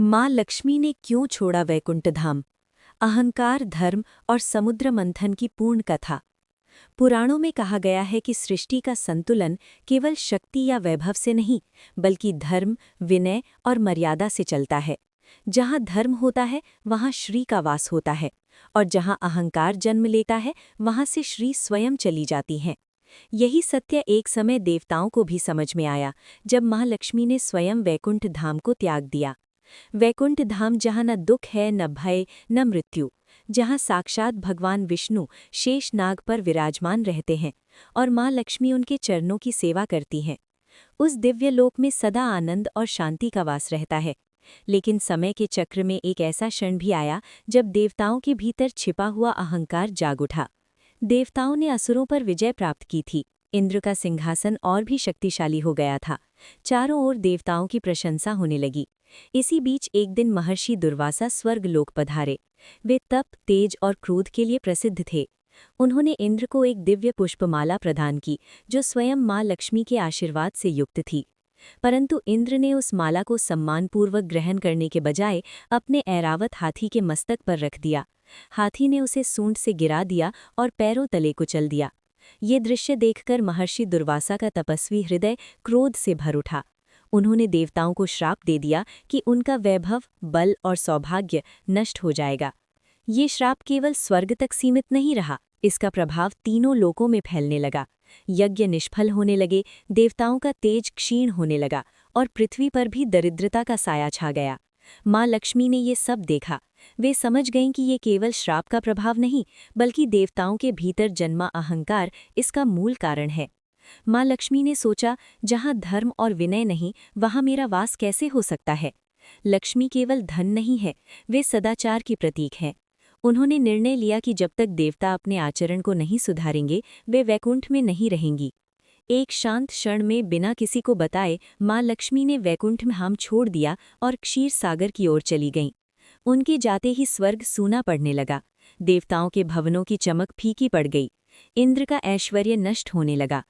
माँ लक्ष्मी ने क्यों छोड़ा वैकुंठ धाम? अहंकार, धर्म और समुद्र मंथन की पूर्ण कथा। पुराणों में कहा गया है कि सृष्टि का संतुलन केवल शक्ति या वैभव से नहीं, बल्कि धर्म, विनय और मर्यादा से चलता है। जहाँ धर्म होता है वहाँ श्री का वास होता है, और जहाँ अहंकार जन्म लेता है वहाँ से श्री स्वयं चली जाती हैं। यही सत्य एक समय देवताओं को भी समझ में आया, जब महालक्ष्मी ने स्वयं वैकुंठ धाम को त्याग दिया। वैकुंठ धाम जहाँ न दुख है, न भय, न मृत्यु, जहाँ साक्षात भगवान विष्णु शेष नाग पर विराजमान रहते हैं और माँ लक्ष्मी उनके चरणों की सेवा करती हैं। उस दिव्य लोक में सदा आनंद और शांति का वास रहता है। लेकिन समय के चक्र में एक ऐसा क्षण भी आया जब देवताओं के भीतर छिपा हुआ अहंकार जाग उठा। देवताओं ने असुरों पर विजय प्राप्त की थी। इंद्र का सिंहासन और भी शक्तिशाली हो गया था। चारों ओर देवताओं की प्रशंसा होने लगी। इसी बीच एक दिन महर्षि दुर्वासा स्वर्गलोक पधारे। वे तप, तेज और क्रोध के लिए प्रसिद्ध थे। उन्होंने इंद्र को एक दिव्य पुष्पमाला प्रदान की, जो स्वयं माँ लक्ष्मी के आशीर्वाद से युक्त थी। परंतु इंद्र ने उस माला को सम्मानपूर्वक ग्रहण करने के बजाय अपने ऐरावत हाथी के मस्तक पर रख दिया। हाथी ने उसे सूंड से गिरा दिया और पैरों तले कुचल दिया। ये दृश्य देखकर महर्षि दुर्वासा का तपस्वी हृदय क्रोध से भर उठा। उन्होंने देवताओं को श्राप दे दिया कि उनका वैभव, बल और सौभाग्य नष्ट हो जाएगा। ये श्राप केवल स्वर्ग तक सीमित नहीं रहा, इसका प्रभाव तीनों लोकों में फैलने लगा। यज्ञ निष्फल होने लगे, देवताओं का तेज क्षीण होने लगा और पृथ्वी पर भी दरिद्रता का साया छा गया। माँ लक्ष्मी ने ये सब देखा। वे समझ गईं कि ये केवल श्राप का प्रभाव नहीं, बल्कि देवताओं के भीतर जन्मा अहंकार इसका मूल कारण है। माँ लक्ष्मी ने सोचा, जहाँ धर्म और विनय नहीं, वहाँ मेरा वास कैसे हो सकता है? लक्ष्मी केवल धन नहीं है, वे सदाचार की प्रतीक हैं। उन्होंने निर्णय लिया कि जब तक देवता अपने आचरण को नहीं सुधारेंगे, वे वैकुंठ में नहीं रहेंगी। एक शांत क्षण में बिना किसी को बताए माँ लक्ष्मी ने वैकुंठ में धाम छोड़ दिया और क्षीर सागर की ओर चली गईं। उनके जाते ही स्वर्ग सूना पड़ने लगा। देवताओं के भवनों की चमक फीकी पड़ गई। इंद्र का ऐश्वर्य नष्ट होने लगा।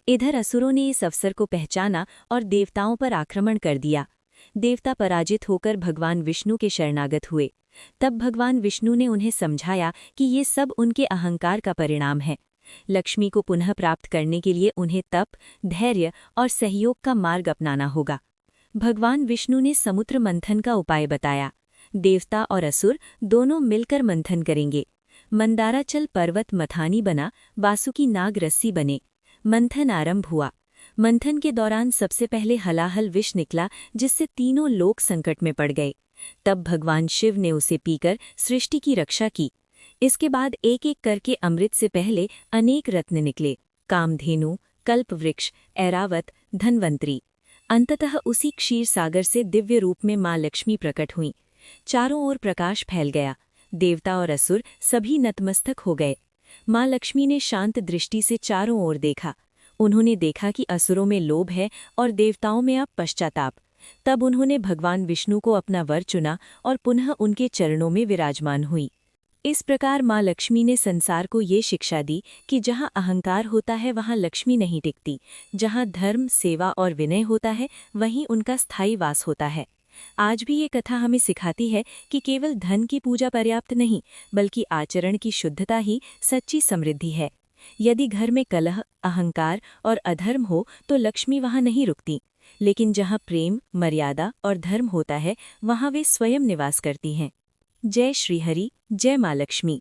इधर असुरों ने इस अवसर को पहचाना और देवताओं पर आक्रमण कर दिया। देवता पराजित होकर भगवान विष्णु के शरणागत हुए। तब भगवान विष्णु ने उन्हें समझाया कि ये सब उनके अहंकार का परिणाम है। लक्ष्मी को पुनः प्राप्त करने के लिए उन्हें तप, धैर्य और सहयोग का मार्ग अपनाना होगा। भगवान विष्णु ने समुद्र मंथन का उपाय बताया। देवता और असुर दोनों मिलकर मंथन करेंगे। मंदाराचल पर्वत मथानी बना, वासुकी नाग रस्सी बने। मंथन आरंभ हुआ। मंथन के दौरान सबसे पहले हलाहल विष निकला, जिससे तीनों लोक संकट में पड़ गए। तब भगवान शिव ने उसे पीकर सृष्टि की रक्षा की। इसके बाद एक एक करके अमृत से पहले अनेक रत्न निकले: कामधेनु, कल्पवृक्ष, ऐरावत, धन्वंतरी। अंततः उसी क्षीर सागर से दिव्य रूप में माँ लक्ष्मी प्रकट हुईं। चारों ओर प्रकाश फैल गया। देवता और असुर सभी नतमस्तक हो गए। माँ लक्ष्मी ने शांत दृष्टि से चारों ओर देखा। उन्होंने देखा कि असुरों में लोभ है और देवताओं में अब पश्चाताप। तब उन्होंने भगवान विष्णु को अपना वर चुना और पुनः उनके चरणों में विराजमान हुई। इस प्रकार माँ लक्ष्मी ने संसार को ये शिक्षा दी कि जहाँ अहंकार होता है वहाँ लक्ष्मी नहीं टिकती। जहाँ धर्म, सेवा और विनय होता है वहीं उनका स्थायी वास होता है। आज भी ये कथा हमें सिखाती है कि केवल धन की पूजा पर्याप्त नहीं, बल्कि आचरण की शुद्धता ही सच्ची समृद्धि है। यदि घर में कलह, अहंकार और अधर्म हो तो लक्ष्मी वहाँ नहीं रुकती, लेकिन जहाँ प्रेम, मर्यादा और धर्म होता है वहाँ वे स्वयं निवास करती हैं। जय श्रीहरि, जय माँ लक्ष्मी।